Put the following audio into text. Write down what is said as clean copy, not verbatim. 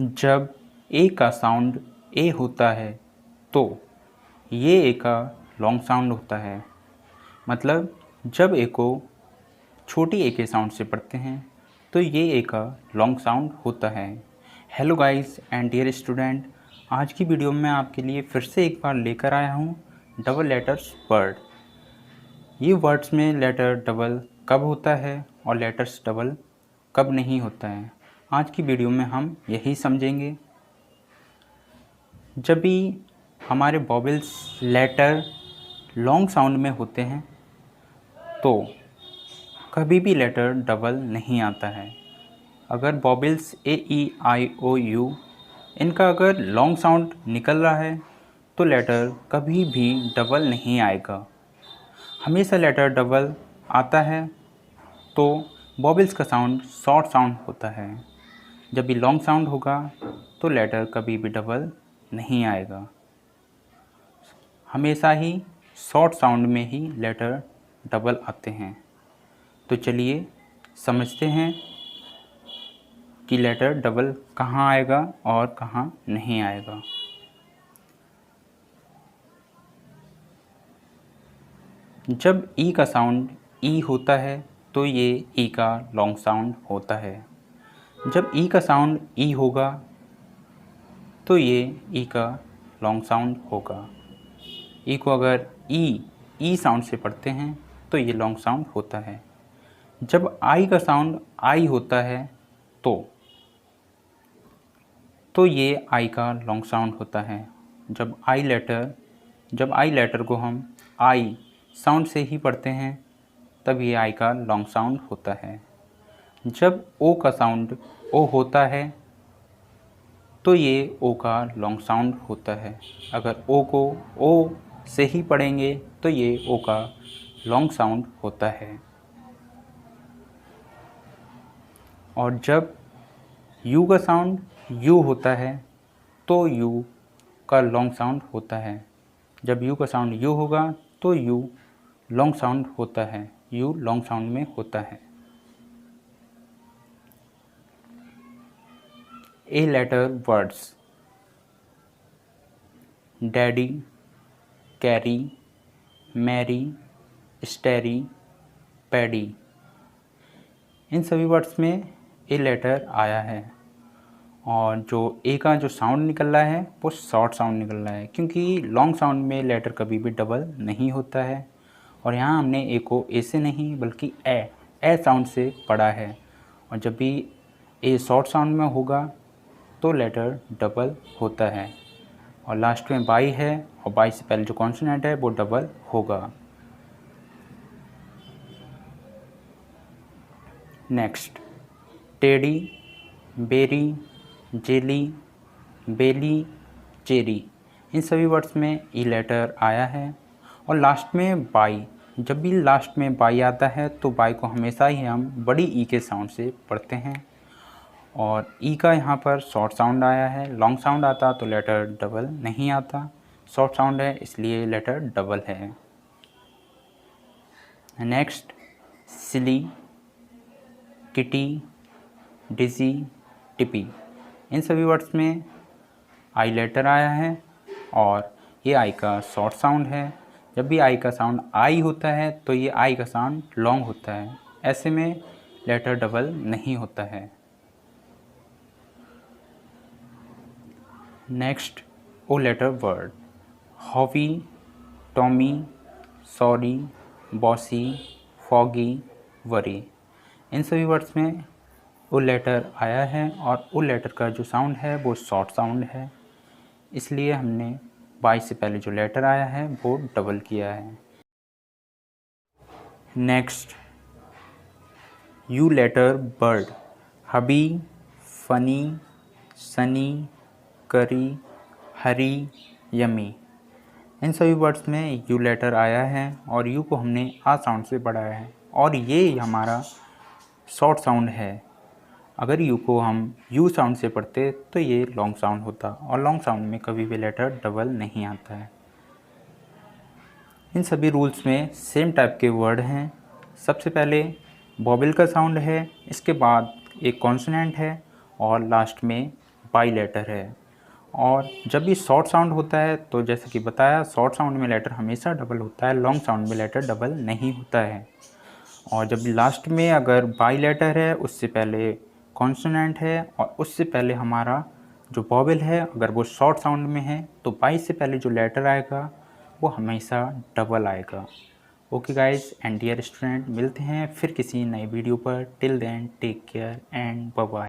जब ए का साउंड ए होता है तो ये ए का लॉन्ग साउंड होता है। मतलब जब ए को छोटी ए के साउंड से पढ़ते हैं तो ये ए का लॉन्ग साउंड होता है। Hello guys and dear student, आज की वीडियो में आपके लिए फिर से एक बार लेकर आया हूँ डबल लेटर्स वर्ड। ये वर्ड्स में लेटर डबल कब होता है और लेटर्स डबल कब नहीं होता है, आज की वीडियो में हम यही समझेंगे। जब भी हमारे वॉवेल्स लेटर लॉन्ग साउंड में होते हैं तो कभी भी लेटर डबल नहीं आता है। अगर vowels A E I O you इनका अगर लॉन्ग साउंड निकल रहा है तो लेटर कभी भी डबल नहीं आएगा। हमेशा लेटर डबल आता है तो वॉवेल्स का साउंड शॉर्ट साउंड होता है। जब भी लॉन्ग साउंड होगा तो लेटर कभी भी डबल नहीं आएगा। हमेशा ही शॉर्ट साउंड में ही लेटर डबल आते हैं। तो चलिए समझते हैं कि लेटर डबल कहाँ आएगा और कहाँ नहीं आएगा। जब ई का साउंड ई होता है तो ये ई का लॉन्ग साउंड होता है। जब ई का साउंड ई होगा तो ये ई का लॉन्ग साउंड होगा। ई को अगर ई साउंड से पढ़ते हैं तो ये लॉन्ग साउंड होता है। जब आई का साउंड आई होता है तो ये आई का लॉन्ग साउंड होता है। जब आई लेटर को हम आई साउंड से ही पढ़ते हैं तब ये आई का लॉन्ग साउंड होता है। जब ओ का साउंड ओ होता है तो ये ओ का लॉन्ग साउंड होता है। अगर ओ को ओ से ही पढ़ेंगे तो ये ओ का लॉन्ग साउंड होता है। और जब यू का साउंड यू होता है तो यू का लॉन्ग साउंड होता है। जब यू का साउंड यू होगा तो यू लॉन्ग साउंड होता है। यू लॉन्ग साउंड में होता है। A letter words daddy, carry, marry, starry, paddy, इन सभी वर्ड्स में ए लेटर आया है। और जो ए का जो साउंड निकल रहा है वो शॉर्ट साउंड निकल रहा है, क्योंकि लॉन्ग साउंड में लेटर कभी भी डबल नहीं होता है। और यहाँ हमने ए को ए से नहीं बल्कि ए साउंड से पढ़ा है। और जब भी ए शॉर्ट साउंड में होगा तो लेटर डबल होता है। और लास्ट में बाई है और बाई से पहले जो कॉन्सोनेंट है वो डबल होगा। नेक्स्ट, टेडी, बेरी, जेली, बेली, चेरी, इन सभी वर्ड्स में ई लेटर आया है। और लास्ट में बाई, जब भी लास्ट में बाई आता है तो बाई को हमेशा ही हम बड़ी ई के साउंड से पढ़ते हैं। और ई का यहाँ पर शॉर्ट साउंड आया है। लॉन्ग साउंड आता तो लेटर डबल नहीं आता। शॉर्ट साउंड है इसलिए लेटर डबल है। नेक्स्ट, सिली, किटी, डिजी, टिपी, इन सभी वर्ड्स में आई लेटर आया है और ये आई का शॉर्ट साउंड है। जब भी आई का साउंड आई होता है तो ये आई का साउंड लॉन्ग होता है। ऐसे में लेटर डबल नहीं होता है। Next, O letter word hobby, Tommy, sorry, bossy, foggy, worry, इन सभी वर्ड्स में ओ लेटर आया है और ओ लेटर का जो साउंड है वो शॉर्ट साउंड है, इसलिए हमने बाई से पहले जो लेटर आया है वो डबल किया है। Next, you later bird hubby, funny, Sunny, करी, हरी, यमी, इन सभी वर्ड्स में यू लेटर आया है और यू को हमने आ साउंड से पढ़ाया है और ये हमारा शॉर्ट साउंड है। अगर यू को हम यू साउंड से पढ़ते तो ये लॉन्ग साउंड होता और लॉन्ग साउंड में कभी भी लेटर डबल नहीं आता है। इन सभी रूल्स में सेम टाइप के वर्ड हैं। सबसे पहले वॉवेल का साउंड है, इसके बाद एक कॉन्सोनेंट है और लास्ट में बाई लेटर है। और जब भी शॉर्ट साउंड होता है तो जैसे कि बताया, शॉर्ट साउंड में लेटर हमेशा डबल होता है, लॉन्ग साउंड में लेटर डबल नहीं होता है। और जब लास्ट में अगर बाई लेटर है, उससे पहले कॉन्सोनेंट है और उससे पहले हमारा जो वॉवेल है, अगर वो शॉर्ट साउंड में है तो बाई से पहले जो लेटर आएगा वो हमेशा डबल आएगा। Okay guys and dear student, मिलते हैं फिर किसी नए वीडियो पर। Till then take care and bye bye.